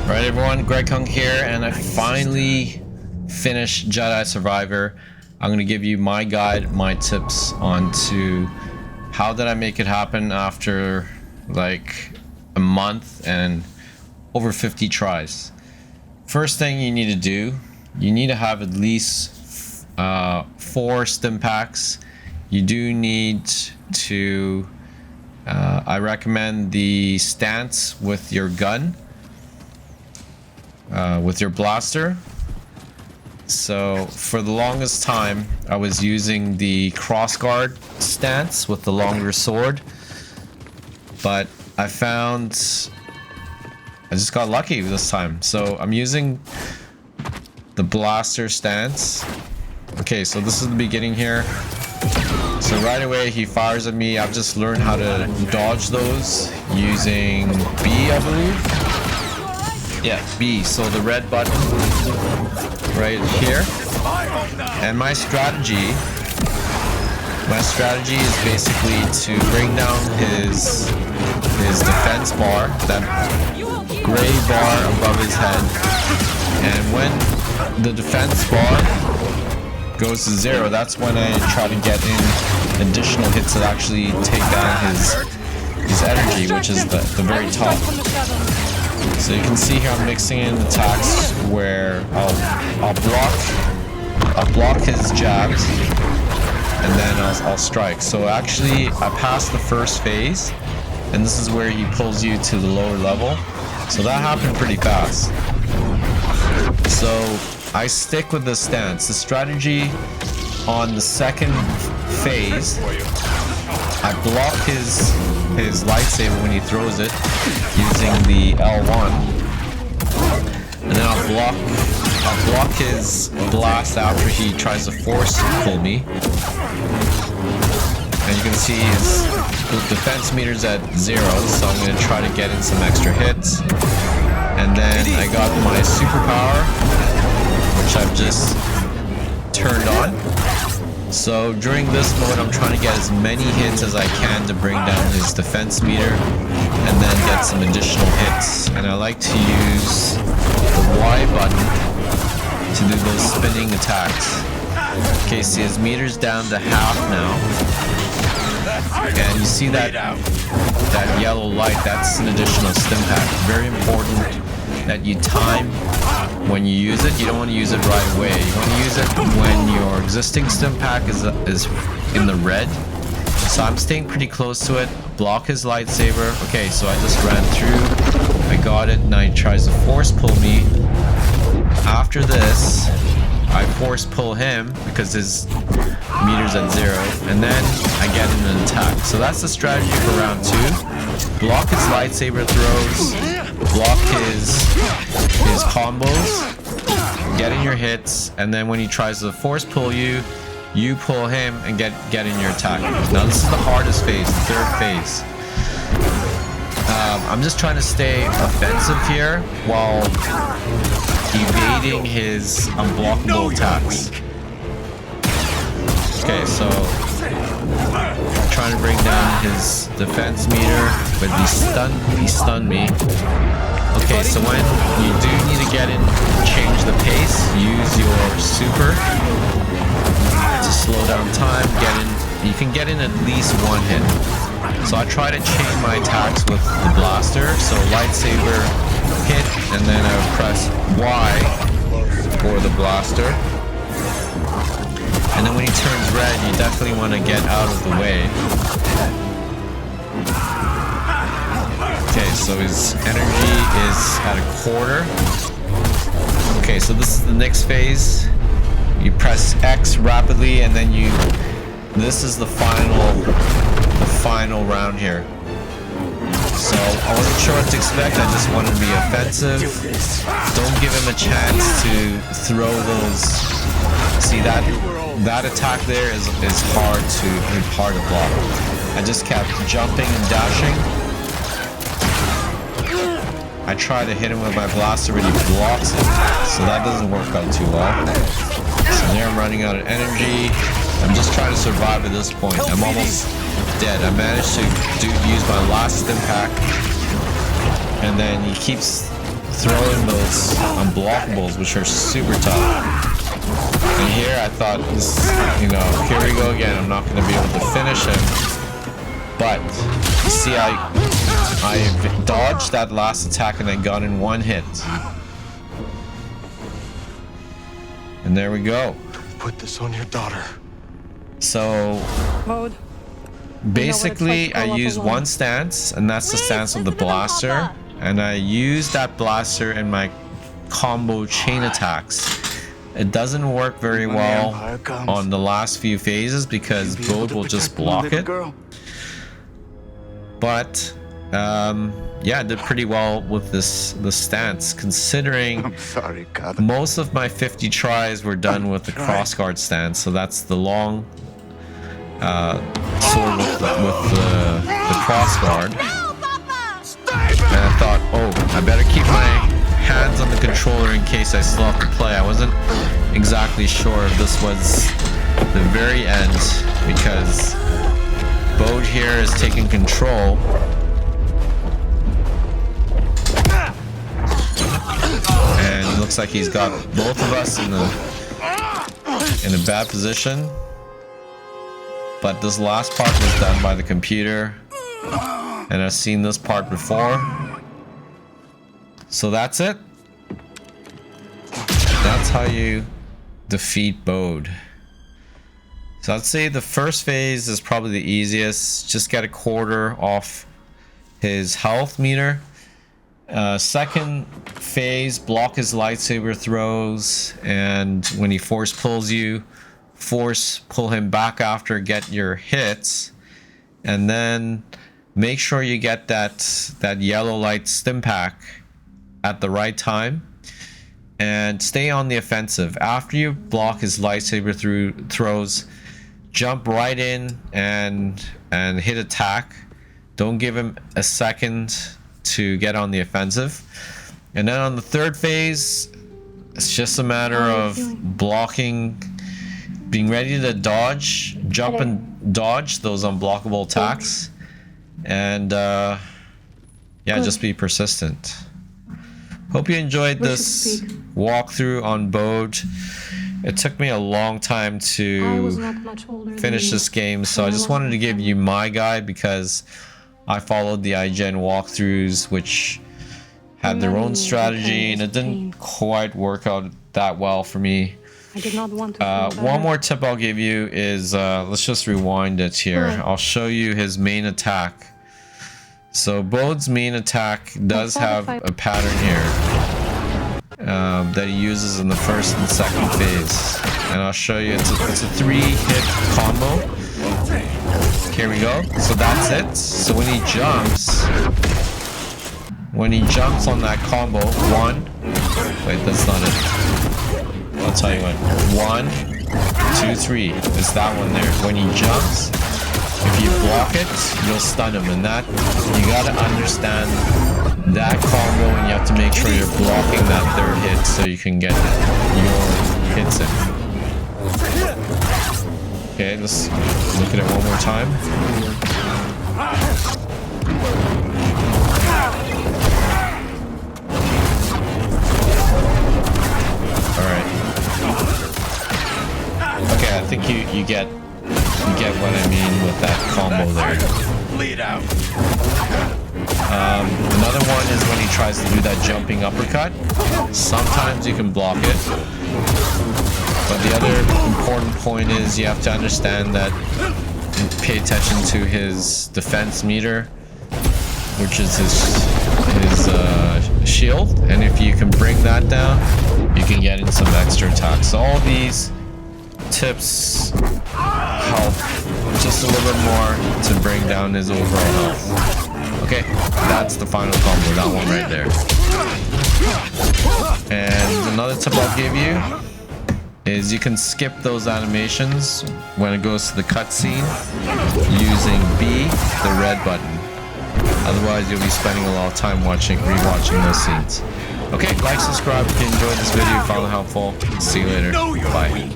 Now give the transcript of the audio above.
Right everyone, Greg Hung here, and I finally finished Jedi Survivor. I'm going to give you my guide, my tips onto how did I make it happen after like a month and over 50 tries. First thing you need to do, you need to have at least 4 stim packs. You do need to, I recommend the stance with your gun. With your blaster. So for the longest time I was using the crossguard stance with the longer sword, but I found I just got lucky this time, so I'm using the blaster stance. Okay, so this is the beginning here. So right away he fires at me. I've just learned how to dodge those using B, I believe. Yeah, B, so the red button right here. And my strategy is basically to bring down his defense bar, that gray bar above his head. And when the defense bar goes to 0, that's when I try to get in additional hits that actually take down his energy, which is the very top. So you can see here I'm mixing in attacks where I'll block his jabs and then I'll strike. So actually I passed the first phase and this is where he pulls you to the lower level. So that happened pretty fast. So I stick with this stance. The strategy on the second phase, I block his lightsaber when he throws it using the L1, and then I'll block his blast after he tries to force pull me. And you can see his defense meter's at 0, so I'm going to try to get in some extra hits. And then I got my superpower, which I've just turned on. So during this mode, I'm trying to get as many hits as I can to bring down his defense meter and then get some additional hits. And I like to use the Y button to do those spinning attacks. Okay, see his meter's down to half now. And you see that yellow light, that's an additional stim pack. Very important that you time when you use it. You don't want to use it right away. You want to use it when your existing stim pack is in the red. So I'm staying pretty close to it. Block his lightsaber. Okay, so I just ran through. I got it. Now he tries to force pull me. After this, I force pull him because his meter's at 0, and then I get in an attack. So that's the strategy for round 2. Block his lightsaber throws, block his combos, get in your hits, and then when he tries to force pull you, you pull him and get in your attack. Now this is the hardest phase, the 3rd phase. I'm just trying to stay offensive here while evading his unblockable attacks. Okay, so I'm trying to bring down his defense meter, but he stunned me. Okay, so when you do need to get in, change the pace, use your super to slow down time, you can get in at least 1 hit. So I try to chain my attacks with the blaster, so lightsaber hit, and then I would press Y for the blaster. And then when he turns red, you definitely want to get out of the way. Okay, so his energy is at 1/4. Okay, so this is the next phase. You press X rapidly, and then this is the final round here. So I wasn't sure what to expect. I just wanted to be offensive. Don't give him a chance to throw those. See that attack there is hard to block. I just kept jumping and dashing. I try to hit him with my blaster, but he blocks it, so that doesn't work out too well. So there I'm running out of energy. I'm just trying to survive at this point. I'm almost dead. I managed to use my last stim pack And then he keeps throwing those unblockables, which are super tough. And here I thought, this, you know, here we go again. I'm not going to be able to finish him. But, you see, I dodged that last attack and I got in one hit. And there we go. Put this on your daughter. So, Bode, basically, I use one stance, and that's the stance of the blaster. And I use that blaster in my combo chain attacks. It doesn't work very well on the last few phases because Bode will just block it. But yeah, I did pretty well with this stance, considering most of my 50 tries were done with the crossguard stance. So that's the long sword with the crossguard. And I thought, oh, I better keep my hands on the controller in case I still have to play. I wasn't exactly sure if this was the very end because Bode here is taking control. And it looks like he's got both of us in a bad position. But this last part was done by the computer. And I've seen this part before. So that's it. That's how you defeat Bode. So I'd say the first phase is probably the easiest. Just get a quarter off his health meter. Second phase, block his lightsaber throws, and when he force pulls you, force pull him back after, get your hits, and then make sure you get that yellow light stim pack at the right time, and stay on the offensive. After you block his lightsaber throws, jump right in and hit attack. Don't give him a second to get on the offensive. And then on the third phase, it's just a matter of blocking, being ready to dodge, jump and dodge those unblockable attacks, and yeah, just be persistent. Hope you enjoyed this walkthrough on Bode. It took me a long time to finish this game, so I just wanted to give you my guide because I followed the IGN walkthroughs, which had their own strategy, and it didn't quite work out that well for me. I did not want to one more tip I'll give you is, let's just rewind it here. I'll show you his main attack. So Bode's main attack does have a pattern here that he uses in the first and second phase, and I'll show you. It's a 3-hit combo. Here we go. So that's it. So when he jumps on that combo, wait, that's not it. I'll tell you what. 1, 2, 3. It's that one there. When he jumps, if you block it, you'll stun him, and that you gotta understand that combo, and you have to make sure you're blocking that third hit so you can get your hits in. Okay, let's look at it one more time. Alright. Okay, I think you get what I mean with that combo there. Another one is when he tries to do that jumping uppercut. Sometimes you can block it. But the other important point is you have to understand that, pay attention to his defense meter, which is his shield, and if you can bring that down, you can get in some extra attacks. So all these tips help just a little bit more to bring down his overall health. Okay, that's the final combo, that one right there. And another tip I'll give you is you can skip those animations when it goes to the cutscene using B, the red button. Otherwise, you'll be spending a lot of time rewatching those scenes. Okay, like, subscribe if you enjoyed this video, found it helpful. See you later. Bye.